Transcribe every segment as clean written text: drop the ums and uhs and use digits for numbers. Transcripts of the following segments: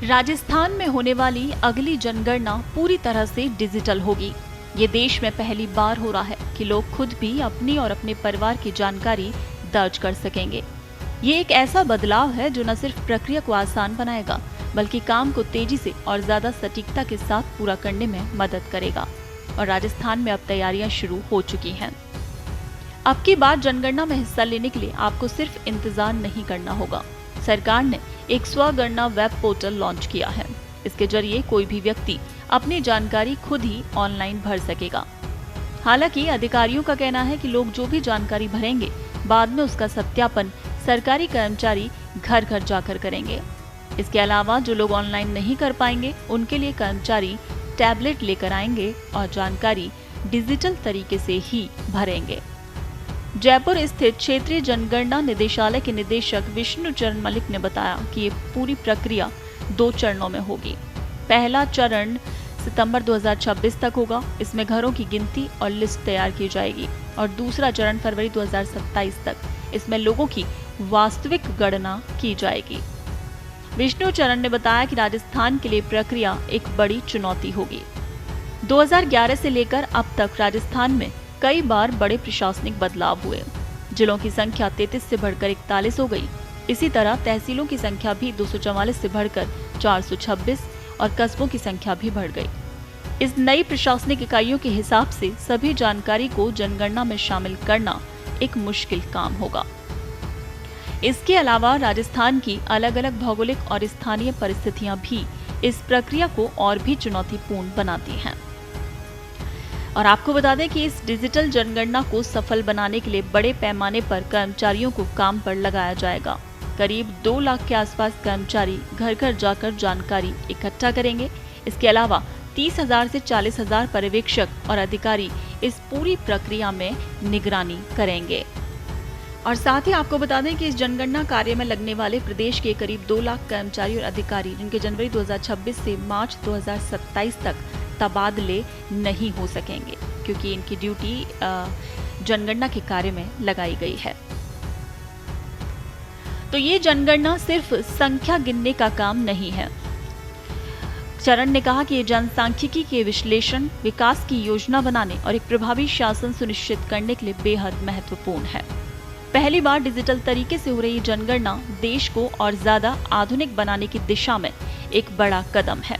राजस्थान में होने वाली अगली जनगणना पूरी तरह से डिजिटल होगी। ये देश में पहली बार हो रहा है कि लोग खुद भी अपनी और अपने परिवार की जानकारी दर्ज कर सकेंगे। ये एक ऐसा बदलाव है जो न सिर्फ प्रक्रिया को आसान बनाएगा, बल्कि काम को तेजी से और ज्यादा सटीकता के साथ पूरा करने में मदद करेगा। और राजस्थान में अब तैयारियां शुरू हो चुकी हैं। अब की बार जनगणना में हिस्सा लेने के लिए आपको सिर्फ इंतजार नहीं करना होगा। सरकार ने एक स्वगणना वेब पोर्टल लॉन्च किया है। इसके जरिए कोई भी व्यक्ति अपनी जानकारी खुद ही ऑनलाइन भर सकेगा। हालांकि अधिकारियों का कहना है कि लोग जो भी जानकारी भरेंगे, बाद में उसका सत्यापन सरकारी कर्मचारी घर घर जाकर करेंगे। इसके अलावा जो लोग ऑनलाइन नहीं कर पाएंगे, उनके लिए कर्मचारी टैबलेट लेकर आएंगे और जानकारी डिजिटल तरीके से ही भरेंगे। जयपुर स्थित क्षेत्रीय जनगणना निदेशालय के निदेशक विष्णु चरण मलिक ने बताया कि ये पूरी प्रक्रिया 2 चरणों में होगी। पहला चरण सितंबर 2026 तक होगा। इसमें घरों की गिनती और लिस्ट तैयार की जाएगी और दूसरा चरण फरवरी 2027 तक। इसमें लोगों की वास्तविक गणना की जाएगी। विष्णु चरण ने बताया कि राजस्थान के लिए प्रक्रिया एक बड़ी चुनौती होगी। 2011 से लेकर अब तक राजस्थान में कई बार बड़े प्रशासनिक बदलाव हुए। जिलों की संख्या 33 से बढ़कर 41 हो गई। इसी तरह तहसीलों की संख्या भी 244 से बढ़कर 426 और कस्बों की संख्या भी बढ़ गई। इस नई प्रशासनिक इकाइयों के हिसाब से सभी जानकारी को जनगणना में शामिल करना एक मुश्किल काम होगा। इसके अलावा राजस्थान की अलग अलग भौगोलिक और स्थानीय परिस्थितियां भी इस प्रक्रिया को और भी चुनौतीपूर्ण बनाती हैं। और आपको बता दें कि इस डिजिटल जनगणना को सफल बनाने के लिए बड़े पैमाने पर कर्मचारियों को काम पर लगाया जाएगा। करीब 2 लाख के आसपास कर्मचारी घर घर जाकर जानकारी इकट्ठा करेंगे। इसके अलावा 30,000 से 40,000 पर्यवेक्षक और अधिकारी इस पूरी प्रक्रिया में निगरानी करेंगे। और साथ ही आपको बता दें कि इस जनगणना कार्य में लगने वाले प्रदेश के करीब 2 लाख कर्मचारी और अधिकारी, जिनके जनवरी 2026 से मार्च 2027 तक तबादले नहीं हो सकेंगे, क्योंकि इनकी ड्यूटी जनगणना के कार्य में लगाई गई है। तो ये जनगणना सिर्फ संख्या गिनने का काम नहीं है। चरण ने कहा कि ये जनसांख्यिकी के विश्लेषण, विकास की योजना बनाने और एक प्रभावी शासन सुनिश्चित करने के लिए बेहद महत्वपूर्ण है। पहली बार डिजिटल तरीके से हो रही जनगणना देश को और ज्यादा आधुनिक बनाने की दिशा में एक बड़ा कदम है।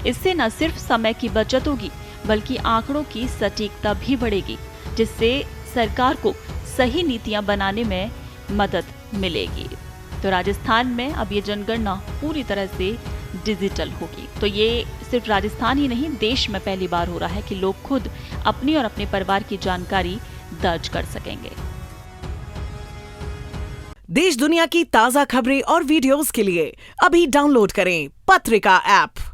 इससे न सिर्फ समय की बचत होगी, बल्कि आंकड़ों की सटीकता भी बढ़ेगी, जिससे सरकार को सही नीतियां बनाने में मदद मिलेगी। तो राजस्थान में अब ये जनगणना पूरी तरह से डिजिटल होगी। तो ये सिर्फ राजस्थान ही नहीं, देश में पहली बार हो रहा है कि लोग खुद अपनी और अपने परिवार की जानकारी दर्ज कर सकेंगे। देश दुनिया की ताजा खबरें और वीडियोस के लिए अभी डाउनलोड करें पत्रिका ऐप।